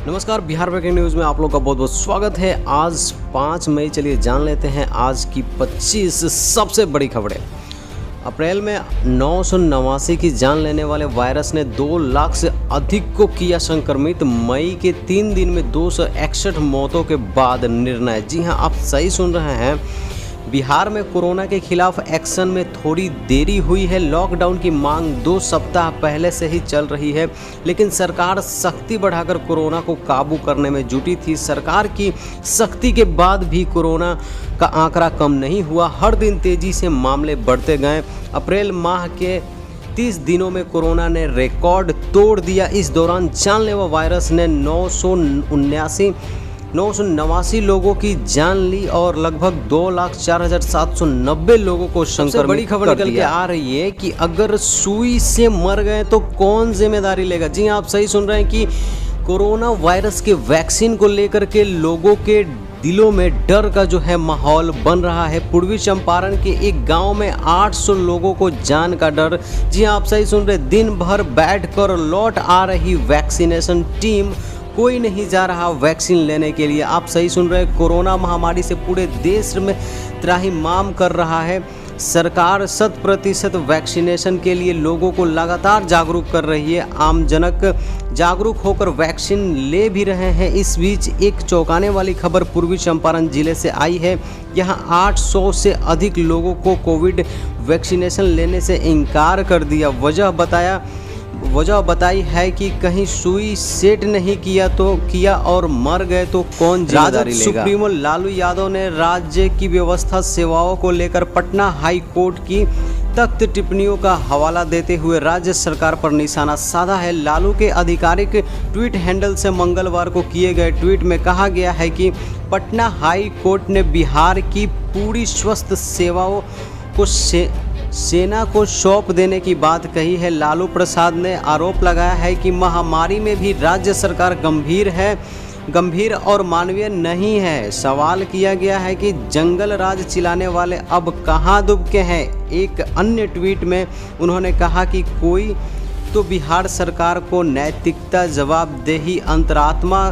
नमस्कार, Bihar breaking news में आप लोग का बहुत बहुत स्वागत है। आज 5 मई, चलिए जान लेते हैं आज की 25 सबसे बड़ी खबरें। अप्रैल में 989 की जान लेने वाले वायरस ने 2 लाख से अधिक को किया संक्रमित। मई के 3 दिन में 261 मौतों के बाद निर्णय। जी हां, आप सही सुन रहे हैं। बिहार में कोरोना के खिलाफ एक्शन में थोड़ी देरी हुई है। लॉकडाउन की मांग 2 सप्ताह पहले से ही चल रही है, लेकिन सरकार सख्ती बढ़ाकर कोरोना को काबू करने में जुटी थी। सरकार की सख्ती के बाद भी कोरोना का आंकड़ा कम नहीं हुआ। हर दिन तेजी से मामले बढ़ते गए। अप्रैल माह के 30 दिनों में कोरोना ने रिकॉर्ड तोड़ दिया। इस दौरान जानलेवा वायरस ने 989 लोगों की जान ली और लगभग 2,04,790 लोगों को संक्रमित। बड़ी खबर निकल के आ रही है कि अगर सुई से मर गए तो कौन जिम्मेदारी लेगा। जी आप सही सुन रहे हैं कि कोरोना वायरस के वैक्सीन को लेकर के लोगों के दिलों में डर का जो है माहौल बन रहा है। पूर्वी चंपारण के एक गांव में 800 लोगों को जान का डर। जी आप सही सुन रहे, दिन भर बैठकर लौट आ रही वैक्सीनेशन टीम, कोई नहीं जा रहा वैक्सीन लेने के लिए। आप सही सुन रहे, कोरोना महामारी से पूरे देश में त्राहिमाम कर रहा है। सरकार 100% वैक्सीनेशन के लिए लोगों को लगातार जागरूक कर रही है। आम जनक जागरूक होकर वैक्सीन ले भी रहे हैं। इस बीच एक चौंकाने वाली खबर पूर्वी चंपारण जिले से आई है। यहां 800 से अधिक लोगों को कोविड वैक्सीनेशन लेने से इनकार कर दिया। वजह बताई है कि कहीं सुई सेट नहीं किया और मर गए तो कौन जिम्मेदारी लेगा। सुप्रीमो लालू यादव ने राज्य की व्यवस्था सेवाओं को लेकर पटना हाई कोर्ट की तख्त टिप्पणियों का हवाला देते हुए राज्य सरकार पर निशाना साधा है। लालू के आधिकारिक ट्वीट हैंडल से मंगलवार को किए गए ट्वीट में कहा गया है कि पटना हाई कोर्ट ने बिहार की पूरी स्वास्थ्य सेवाओं को सेना को सौंप देने की बात कही है। लालू प्रसाद ने आरोप लगाया है कि महामारी में भी राज्य सरकार गंभीर और मानवीय नहीं है। सवाल किया गया है कि जंगल राज चिल्लाने वाले अब कहां दुबके हैं। एक अन्य ट्वीट में उन्होंने कहा कि कोई तो बिहार सरकार को नैतिकता, जवाबदेही, अंतरात्मा,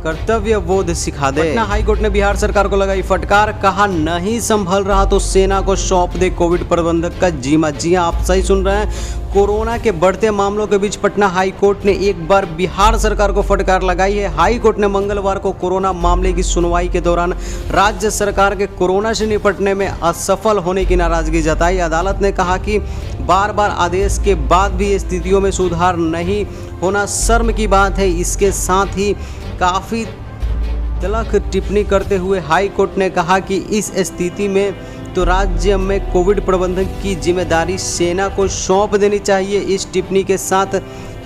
कर्तव्य बोध सिखा दे। पटना हाईकोर्ट ने बिहार सरकार को लगाई फटकार, कहा नहीं संभल रहा तो सेना को सौंप दे कोविड प्रबंधक का जिम्मा। जी आप सही सुन रहे हैं। कोरोना के बढ़ते मामलों के बीच पटना हाई कोर्ट ने एक बार बिहार सरकार को फटकार लगाई है। हाई कोर्ट ने मंगलवार को कोरोना मामले की सुनवाई के दौरान राज्य सरकार के कोरोना से निपटने में असफल होने की नाराजगी जताई। अदालत ने कहा कि बार बार आदेश के बाद भी स्थितियों में सुधार नहीं होना शर्म की बात है। इसके साथ ही काफ़ी तल्ख टिप्पणी करते हुए हाई कोर्ट ने कहा कि इस स्थिति में तो राज्य में कोविड प्रबंधन की जिम्मेदारी सेना को सौंप देनी चाहिए। इस टिप्पणी के साथ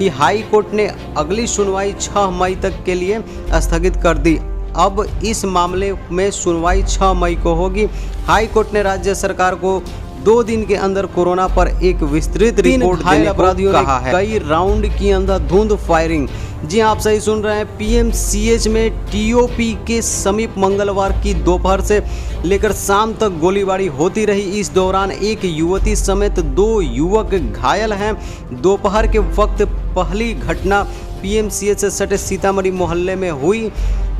ही हाई कोर्ट ने अगली सुनवाई 6 मई तक के लिए स्थगित कर दी। अब इस मामले में सुनवाई 6 मई को होगी। हाई कोर्ट ने राज्य सरकार को 2 दिन के अंदर कोरोना पर एक विस्तृत रिपोर्ट देने अपराधियों ने कहा है। कई राउंड की अंधाधुंध फायरिंग। जी आप सही सुन रहे हैं। पीएमसीएच में टीओपी के समीप मंगलवार की दोपहर से लेकर शाम तक गोलीबारी होती रही। इस दौरान एक युवती समेत 2 युवक घायल हैं। दोपहर के वक्त पहली घटना पीएमसीएच से सटे सीतामढ़ी मोहल्ले में हुई।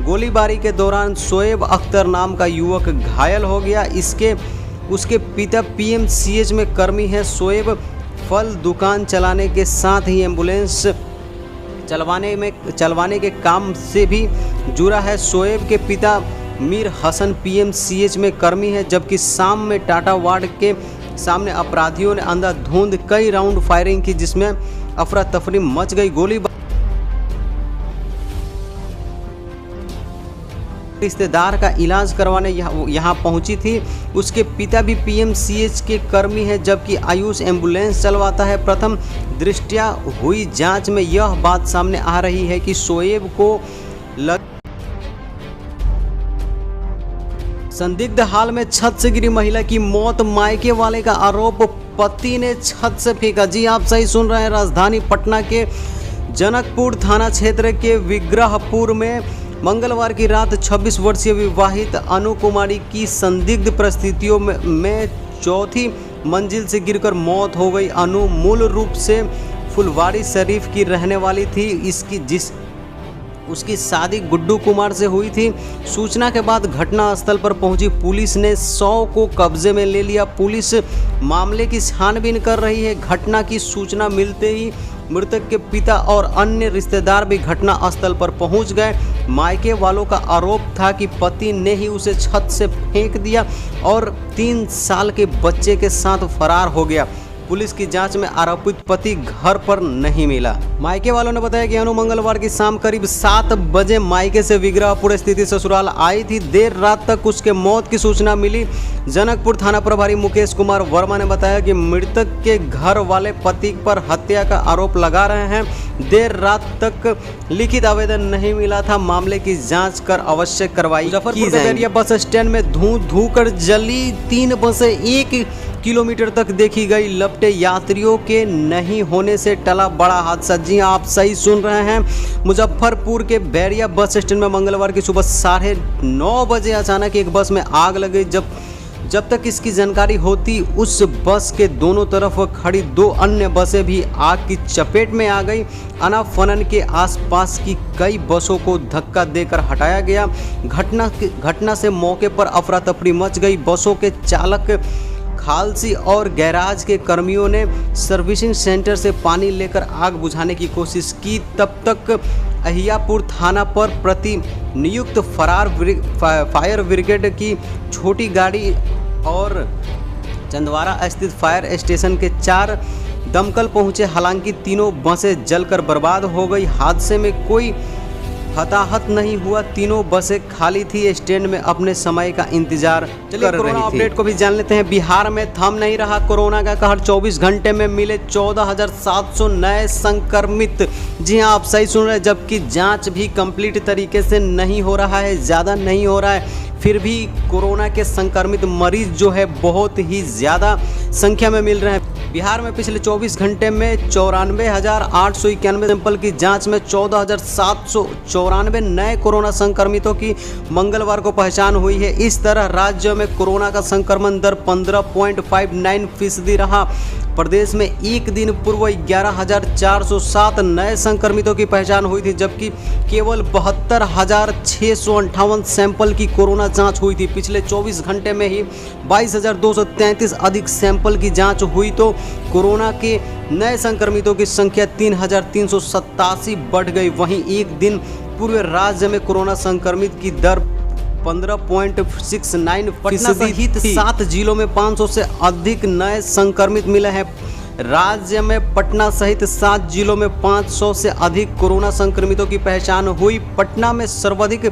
गोलीबारी के दौरान शोएब अख्तर नाम का युवक घायल हो गया। उसके पिता पीएमसीएच में कर्मी है। शोएब फल दुकान चलाने के साथ ही एम्बुलेंस चलवाने के काम से भी जुड़ा है। शोएब के पिता मीर हसन पीएमसीएच में कर्मी है, जबकि शाम में टाटा वार्ड के सामने अपराधियों ने अंधाधुंध कई राउंड फायरिंग की, जिसमें अफरा तफरी मच गई। गोलीबारी रिश्तेदार का इलाज करवाने यहाँ पहुंची थी। उसके पिता भी पीएमसीएच के कर्मी है, जबकि आयुष एम्बुलेंस चलवाता है। प्रथम दृष्टया हुई जांच में यह बात सामने आ रही है कि शोएब को संदिग्ध हाल में छत से गिरी महिला की मौत। मायके वाले का आरोप, पति ने छत से फेंका। जी आप सही सुन रहे हैं। राजधानी पटना के जनकपुर थाना क्षेत्र के विग्रहपुर में मंगलवार की रात 26 वर्षीय विवाहित अनु कुमारी की संदिग्ध परिस्थितियों में 4थी मंजिल से गिरकर मौत हो गई। अनु मूल रूप से फुलवारी शरीफ की रहने वाली थी। उसकी शादी गुड्डू कुमार से हुई थी। सूचना के बाद घटनास्थल पर पहुंची पुलिस ने 100 को कब्जे में ले लिया। पुलिस मामले की छानबीन कर रही है। घटना की सूचना मिलते ही मृतक के पिता और अन्य रिश्तेदार भी घटनास्थल पर पहुंच गए। मायके वालों का आरोप था कि पति ने ही उसे छत से फेंक दिया और 3 साल के बच्चे के साथ फरार हो गया। पुलिस की जांच में आरोपित पति घर पर नहीं मिला। मायके वालों ने बताया कि अनु मंगलवार की शाम करीब 7 बजे मायके से विग्रहपुर स्थित ससुराल आई थी। देर रात तक उसके मौत की सूचना मिली। जनकपुर थाना प्रभारी मुकेश कुमार वर्मा ने बताया कि मृतक के घर वाले पति पर हत्या का आरोप लगा रहे हैं। देर रात तक लिखित आवेदन नहीं मिला था। मामले की जाँच कर आवश्यक कार्रवाई मुजफ्फरपुर के बैरिया बस स्टैंड में धू कर जली 3 बसें 1 किलोमीटर तक देखी गई। लपटे यात्रियों के नहीं होने से टला बड़ा हादसा। जी आप सही सुन रहे हैं, मुजफ्फरपुर के बैरिया बस स्टैंड में मंगलवार की सुबह 9:30 बजे अचानक एक बस में आग लग गई। जब तक इसकी जानकारी होती उस बस के दोनों तरफ खड़ी 2 अन्य बसें भी आग की चपेट में आ गई। अनाफनन के आसपास की कई बसों को धक्का देकर हटाया गया। घटना से मौके पर अफरा तफरी मच गई। बसों के चालक खालसी और गैराज के कर्मियों ने सर्विसिंग सेंटर से पानी लेकर आग बुझाने की कोशिश की। तब तक अहियापुर थाना पर प्रतिनियुक्त फायर ब्रिगेड की छोटी गाड़ी और चंदवारा स्थित फायर स्टेशन के 4 दमकल पहुंचे। हालांकि तीनों बसें जलकर बर्बाद हो गई। हादसे में कोई हताहत नहीं हुआ। तीनों बसें खाली थी। स्टैंड में अपने समय का इंतजार कर रही थी। कोरोना अपडेट को भी जान लेते हैं। बिहार में थम नहीं रहा कोरोना का कहर। 24 घंटे में मिले 14,700 नए संक्रमित। जी हाँ, आप सही सुन रहे हैं। जबकि जांच भी कंप्लीट तरीके से नहीं हो रहा है, ज़्यादा नहीं हो रहा है, फिर भी कोरोना के संक्रमित मरीज जो है बहुत ही ज़्यादा संख्या में मिल रहे हैं। बिहार में पिछले 24 घंटे में 94,891 सैंपल की जांच में 14,794 नए कोरोना संक्रमितों की मंगलवार को पहचान हुई है। इस तरह राज्य में कोरोना का संक्रमण दर 15.59% रहा। प्रदेश में एक दिन पूर्व 11,407 नए संक्रमितों की पहचान हुई थी, जबकि केवल 72,658 सैंपल की कोरोना जांच हुई थी। पिछले 24 घंटे में ही 22,233 अधिक सैंपल की जांच हुई तो कोरोना के नए संक्रमितों की संख्या 3,387 बढ़ गई। वहीं एक दिन पूर्व राज्य में कोरोना संक्रमित की दर 15.69% थी। 7 जिलों में 500 से अधिक नए संक्रमित मिले हैं। राज्य में पटना सहित 7 जिलों में 500 से अधिक कोरोना संक्रमितों की पहचान हुई। पटना में सर्वाधिक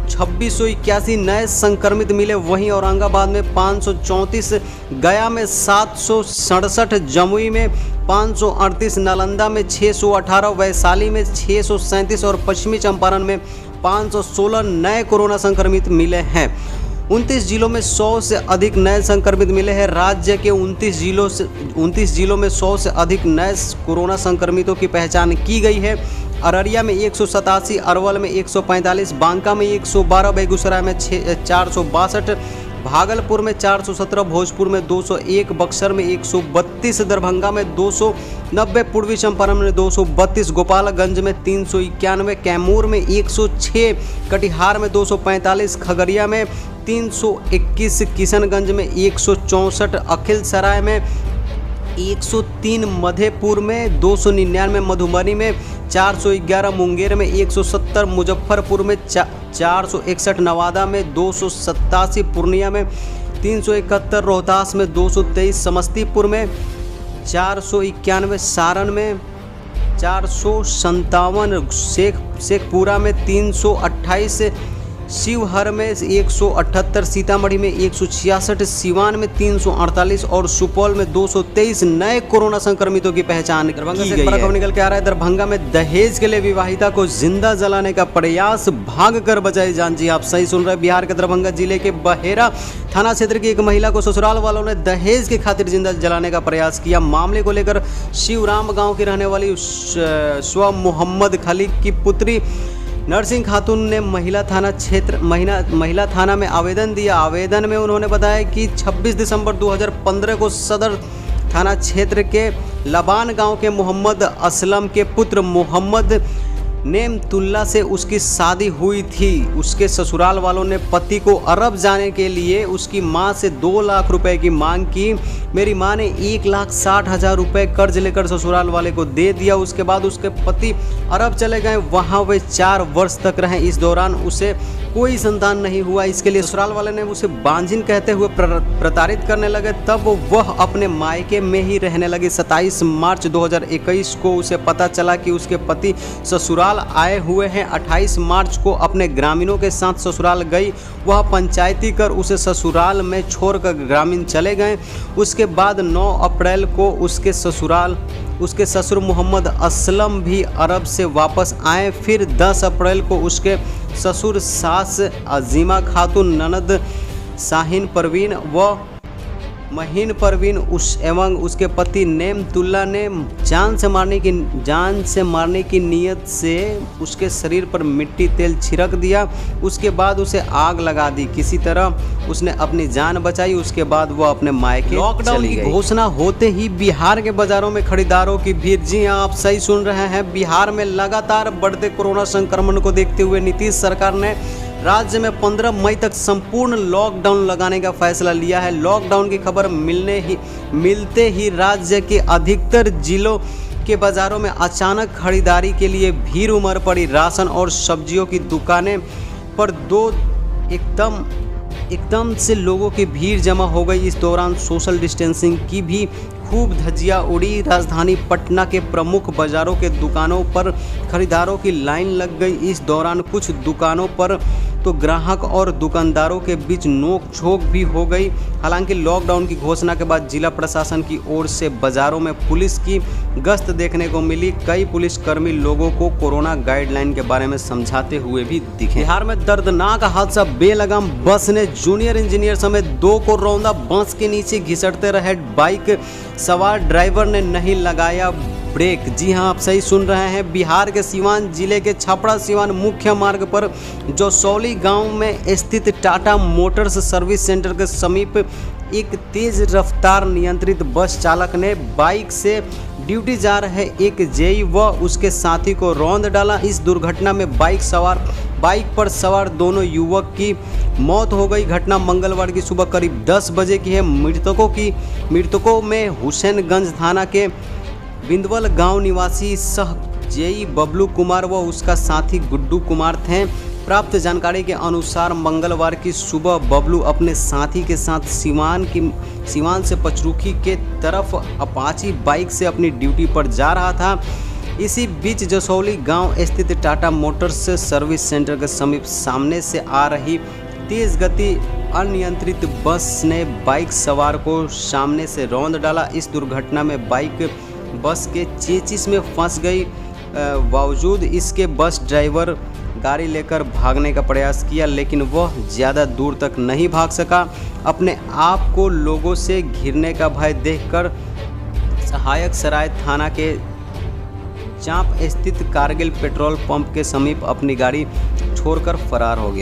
2681 नए संक्रमित मिले। वहीं औरंगाबाद में 534, गया में 767, जमुई में 538, नालंदा में 618, वैशाली में 637 और पश्चिमी चंपारण में 516 नए कोरोना संक्रमित मिले हैं। 29 जिलों में 100 से अधिक नए संक्रमित मिले हैं। राज्य के 29 जिलों में 100 से अधिक नए कोरोना संक्रमितों की पहचान की गई है। अररिया में 187, अरवल में 145, बांका में 112, बेगूसराय में 462, भागलपुर में 417, भोजपुर में 201, बक्सर में 132, दरभंगा में 290, पूर्वी चंपारण में 232, गोपालगंज में 391, कैमूर में 106, कटिहार में 245, खगड़िया में 321, किशनगंज में 164, अखिलसराय में 103, मधेपुर में 299, मधुबनी में 411, मुंगेर में 170, मुजफ्फरपुर में 461, नवादा में 287, पूर्णिया में 371, रोहतास में 223, समस्तीपुर में 491, सारण में 457, शेखपुरा में 328, शिवहर में 178, सीतामढ़ी में 166, सिवान में 348 और सुपौल में 223 नए कोरोना संक्रमितों की पहचान दरभंगा से बड़ा खबर निकल के आ रहा है। दरभंगा में दहेज के लिए विवाहिता को जिंदा जलाने का प्रयास, भाग कर बचाई जान। जी आप सही सुन रहे हैं। बिहार के दरभंगा जिले के बहेरा थाना क्षेत्र की एक महिला को ससुराल वालों ने दहेज की खातिर जिंदा जलाने का प्रयास किया। मामले को लेकर शिवराम गाँव की रहने वाली स्व मोहम्मद खलीक की पुत्री नरसिंह खातून ने महिला थाना में आवेदन दिया। आवेदन में उन्होंने बताया कि 26 दिसंबर 2015 को सदर थाना क्षेत्र के लबान गांव के मोहम्मद असलम के पुत्र मोहम्मद नेमतुल्ला से उसकी शादी हुई थी। उसके ससुराल वालों ने पति को अरब जाने के लिए उसकी मां से 2 लाख रुपए की मांग की। मेरी मां ने 1,60,000 रुपए कर्ज लेकर ससुराल वाले को दे दिया। उसके बाद उसके पति अरब चले गए, वहां वे 4 वर्ष तक रहे। इस दौरान उसे कोई संतान नहीं हुआ। इसके लिए ससुराल वाले ने उसे बांझिन कहते हुए प्रताड़ित करने लगे। तब वह अपने मायके में ही रहने लगी। 27 मार्च 2021 को उसे पता चला कि उसके पति ससुराल आए हुए हैं। 28 मार्च को अपने ग्रामीणों के साथ ससुराल गई। वह पंचायती कर उसे ससुराल में छोड़कर ग्रामीण चले गए। उसके बाद 9 अप्रैल को उसके ससुर मोहम्मद असलम भी अरब से वापस आए। फिर 10 अप्रैल को उसके ससुर सास अजीमा खातून, ननद शाहीन परवीन व महीन परवीन एवं उसके पति नेमतुल्ला ने जान से मारने की नीयत से उसके शरीर पर मिट्टी तेल छिड़क दिया। उसके बाद उसे आग लगा दी। किसी तरह उसने अपनी जान बचाई। उसके बाद वो अपने मायके लॉकडाउन की घोषणा होते ही बिहार के बाजारों में खरीदारों की भीड़। जी हाँ, आप सही सुन रहे हैं। बिहार में लगातार बढ़ते कोरोना संक्रमण को देखते हुए नीतीश सरकार ने राज्य में 15 मई तक संपूर्ण लॉकडाउन लगाने का फैसला लिया है। लॉकडाउन की खबर मिलते ही राज्य के अधिकतर जिलों के बाजारों में अचानक खरीदारी के लिए भीड़ उमड़ पड़ी। राशन और सब्जियों की दुकानें पर एकदम से लोगों की भीड़ जमा हो गई। इस दौरान सोशल डिस्टेंसिंग की भी खूब धज्जियां उड़ी। राजधानी पटना के प्रमुख बाजारों के दुकानों पर खरीदारों की लाइन लग गई। इस दौरान कुछ दुकानों पर तो ग्राहक और दुकानदारों के बीच नोक झोंक भी हो गई। हालांकि लॉकडाउन की घोषणा के बाद जिला प्रशासन की ओर से बाजारों में पुलिस की गश्त देखने को मिली। कई पुलिसकर्मी लोगों को कोरोना गाइडलाइन के बारे में समझाते हुए भी दिखे। बिहार में दर्दनाक हादसा बेलगाम बस ने जूनियर इंजीनियर समेत 2 को रौंदा। बस के नीचे घिसटते रहे बाइक सवार ड्राइवर ने नहीं लगाया ब्रेक। जी हां, आप सही सुन रहे हैं। बिहार के सीवान जिले के छपरा सीवान मुख्य मार्ग पर जोसौली गांव में स्थित टाटा मोटर्स सर्विस सेंटर के समीप एक तेज रफ्तार नियंत्रित बस चालक ने बाइक से ड्यूटी जा रहे एक जेई व उसके साथी को रौंद डाला। इस दुर्घटना में बाइक पर सवार दोनों युवक की मौत हो गई। घटना मंगलवार की सुबह करीब 10 बजे की है। मृतकों में हुसैनगंज थाना के बिंदवल गांव निवासी सह जेई बबलू कुमार व उसका साथी गुड्डू कुमार थे। प्राप्त जानकारी के अनुसार मंगलवार की सुबह बबलू अपने साथी के साथ सीवान से पचरुखी के तरफ अपाची बाइक से अपनी ड्यूटी पर जा रहा था। इसी बीच जसौली गांव स्थित टाटा मोटर्स सर्विस सेंटर के समीप सामने से आ रही तेज गति अनियंत्रित बस ने बाइक सवार को सामने से रौंद डाला। इस दुर्घटना में बाइक बस के चेचिस में फंस गई। बावजूद इसके बस ड्राइवर गाड़ी लेकर भागने का प्रयास किया, लेकिन वह ज़्यादा दूर तक नहीं भाग सका। अपने आप को लोगों से घिरने का भय देखकर सहायक सराय थाना के चांप स्थित कारगिल पेट्रोल पंप के समीप अपनी गाड़ी छोड़कर फरार हो गया।